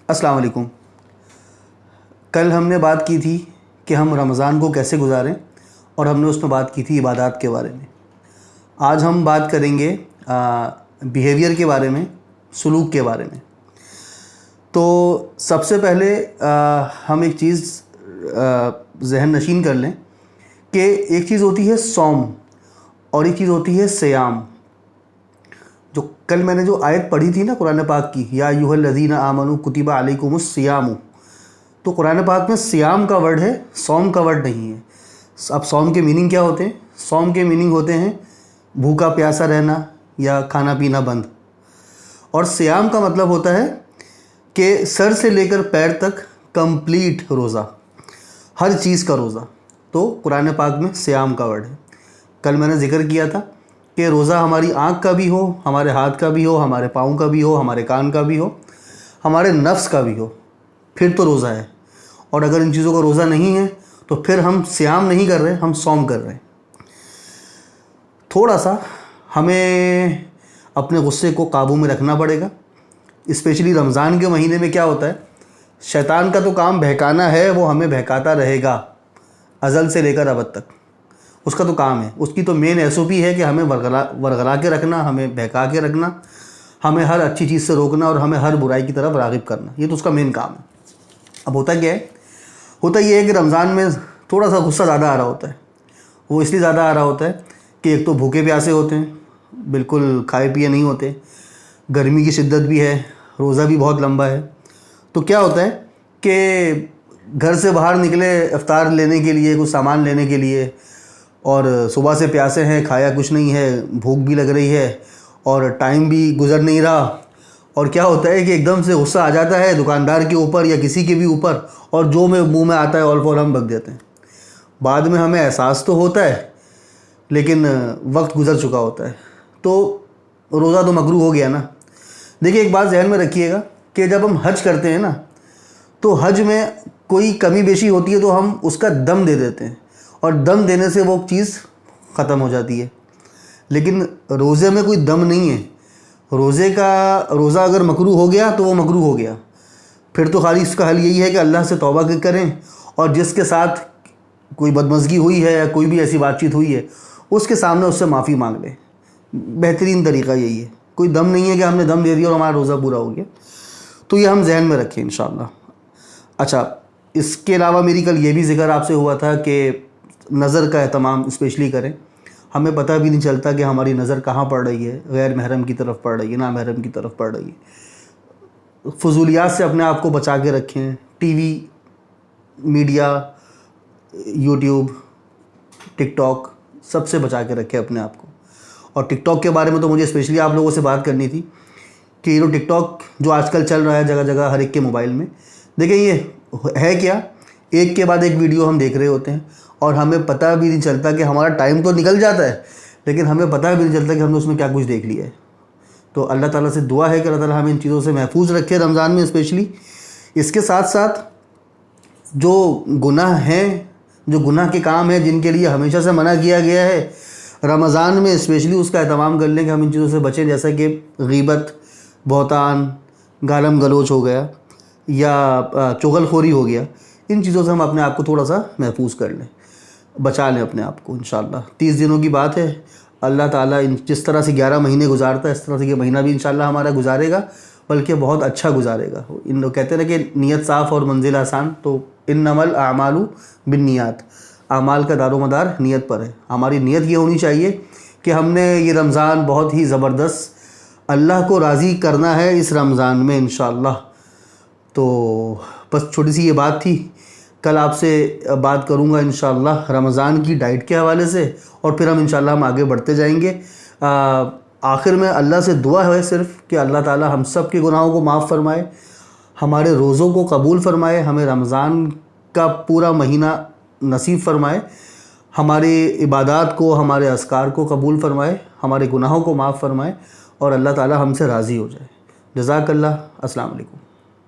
السلام علیکم۔ کل ہم نے بات کی تھی کہ ہم رمضان کو کیسے گزاریں، اور ہم نے اس میں بات کی تھی عبادات کے بارے میں۔ آج ہم بات کریں گے بیہیویئر کے بارے میں، سلوک کے بارے میں۔ تو سب سے پہلے ہم ایک چیز ذہن نشین کر لیں کہ ایک چیز ہوتی ہے صوم اور ایک چیز ہوتی ہے صیام۔ جو کل میں نے جو آیت پڑھی تھی نا قرآن پاک کی، یا ایھا الذین آمنوا کتب علیکم الصیام، تو قرآن پاک میں صیام کا ورڈ ہے، صوم کا ورڈ نہیں ہے۔ اب صوم کے میننگ کیا ہوتے ہیں؟ صوم کے میننگ ہوتے ہیں بھوکا پیاسا رہنا یا کھانا پینا بند، اور صیام کا مطلب ہوتا ہے کہ سر سے لے کر پیر تک کمپلیٹ روزہ، ہر چیز کا روزہ۔ تو قرآن پاک میں صیام کا ورڈ ہے۔ کل میں نے ذکر کیا تھا کہ روزہ ہماری آنکھ کا بھی ہو، ہمارے ہاتھ کا بھی ہو، ہمارے پاؤں کا بھی ہو، ہمارے کان کا بھی ہو، ہمارے نفس کا بھی ہو، پھر تو روزہ ہے۔ اور اگر ان چیزوں کا روزہ نہیں ہے تو پھر ہم صیام نہیں کر رہے، ہم صوم کر رہے ہیں۔ تھوڑا سا ہمیں اپنے غصے کو قابو میں رکھنا پڑے گا۔ اسپیشلی رمضان کے مہینے میں کیا ہوتا ہے، شیطان کا تو کام بہکانا ہے، وہ ہمیں بہکاتا رہے گا ازل سے لے کر ابد تک۔ اس کا تو کام ہے، اس کی تو مین SOP ہے کہ ہمیں ورغلا کے رکھنا، ہمیں بہکا کے رکھنا، ہمیں ہر اچھی چیز سے روکنا اور ہمیں ہر برائی کی طرف راغب کرنا۔ یہ تو اس کا مین کام ہے۔ اب ہوتا کیا ہے؟ ہوتا یہ ہے کہ رمضان میں تھوڑا سا غصہ زیادہ آ رہا ہوتا ہے۔ وہ اس لیے زیادہ آ رہا ہوتا ہے کہ ایک تو بھوکے پیاسے ہوتے ہیں، بالکل کھائے پیے نہیں ہوتے، گرمی کی شدت بھی ہے، روزہ بھی بہت لمبا ہے۔ تو کیا ہوتا ہے کہ گھر سے باہر نکلے افطار لینے کے لیے، کچھ سامان لینے کے لیے، اور صبح سے پیاسے ہیں، کھایا کچھ نہیں ہے، بھوک بھی لگ رہی ہے اور ٹائم بھی گزر نہیں رہا، اور کیا ہوتا ہے کہ ایک دم سے غصہ آ جاتا ہے دکاندار کے اوپر یا کسی کے بھی اوپر، اور جو منہ میں آتا ہے آل فور ہم بک دیتے ہیں۔ بعد میں ہمیں احساس تو ہوتا ہے لیکن وقت گزر چکا ہوتا ہے، تو روزہ تو مکروہ ہو گیا نا۔ دیکھیے ایک بات ذہن میں رکھیے گا کہ جب ہم حج کرتے ہیں نا، تو حج میں کوئی کمی بیشی ہوتی ہے تو ہم اس کا دم دے دیتے ہیں، اور دم دینے سے وہ چیز ختم ہو جاتی ہے۔ لیکن روزے میں کوئی دم نہیں ہے۔ روزہ اگر مکروہ ہو گیا تو وہ مکروہ ہو گیا، پھر تو خالی اس کا حل یہی ہے کہ اللہ سے توبہ کریں، اور جس کے ساتھ کوئی بدمزگی ہوئی ہے یا کوئی بھی ایسی بات چیت ہوئی ہے اس کے سامنے اس سے معافی مانگ لیں۔ بہترین طریقہ یہی ہے۔ کوئی دم نہیں ہے کہ ہم نے دم دے دیا اور ہمارا روزہ پورا ہو گیا۔ تو یہ ہم ذہن میں رکھیں انشاءاللہ۔ اچھا، اس کے علاوہ میری کل یہ بھی ذکر آپ سے ہوا تھا کہ نظر کا اہتمام اسپیشلی کریں۔ ہمیں پتہ بھی نہیں چلتا کہ ہماری نظر کہاں پڑ رہی ہے، غیر محرم کی طرف پڑ رہی ہے، نامحرم کی طرف پڑ رہی ہے۔ فضولیات سے اپنے آپ کو بچا کے رکھیں۔ ٹی وی، میڈیا، یوٹیوب، ٹک ٹاک، سب سے بچا کے رکھیں اپنے آپ کو۔ اور ٹک ٹاک کے بارے میں تو مجھے اسپیشلی آپ لوگوں سے بات کرنی تھی کہ یہ جو ٹک ٹاک جو آج کل چل رہا ہے جگہ جگہ ہر ایک کے موبائل میں، دیکھیں یہ ہے کیا، ایک کے بعد ایک ویڈیو ہم دیکھ رہے ہوتے ہیں، اور ہمیں پتہ بھی نہیں چلتا کہ ہمارا ٹائم تو نکل جاتا ہے لیکن ہمیں پتہ بھی نہیں چلتا کہ ہم نے اس میں کیا کچھ دیکھ لیا ہے۔ تو اللہ تعالیٰ سے دعا ہے کہ اللہ تعالیٰ ہمیں ان چیزوں سے محفوظ رکھے رمضان میں اسپیشلی۔ اس کے ساتھ ساتھ جو گناہ ہیں، جو گناہ کے کام ہیں جن کے لیے ہمیشہ سے منع کیا گیا ہے، رمضان میں اسپیشلی اس کا اہتمام کر لیں کہ ہم ان چیزوں سے بچیں، جیسا کہ غیبت، بہتان، گالم گلوچ ہو گیا یا چغل خوری ہو گیا۔ ان چیزوں سے ہم اپنے آپ کو تھوڑا سا محفوظ کر لیں، بچا لیں اپنے آپ کو انشاءاللہ۔ 30 دنوں کی بات ہے، اللہ تعالیٰ جس طرح سے 11 مہینے گزارتا ہے اس طرح سے یہ مہینہ بھی انشاءاللہ ہمارا گزارے گا، بلکہ بہت اچھا گزارے گا۔ ان لوگ کہتے ہیں کہ نیت صاف اور منزل آسان، تو انما الاعمال بالنیات، اعمال کا دار و مدار نیت پر ہے۔ ہماری نیت یہ ہونی چاہیے کہ ہم نے یہ رمضان بہت ہی زبردست اللہ کو راضی کرنا ہے اس رمضان میں انشاءاللہ۔ تو بس چھوٹی سی یہ بات تھی۔ کل آپ سے بات کروں گا انشاءاللہ رمضان کی ڈائٹ کے حوالے سے، اور پھر ہم انشاءاللہ ہم آگے بڑھتے جائیں گے۔ آخر میں اللہ سے دعا ہے صرف کہ اللہ تعالیٰ ہم سب کے گناہوں کو معاف فرمائے، ہمارے روزوں کو قبول فرمائے، ہمیں رمضان کا پورا مہینہ نصیب فرمائے، ہماری عبادات کو، ہمارے اذکار کو قبول فرمائے، ہمارے گناہوں کو معاف فرمائے، اور اللہ تعالیٰ ہم سے راضی ہو جائے۔ جزاک اللہ۔ السلام علیکم۔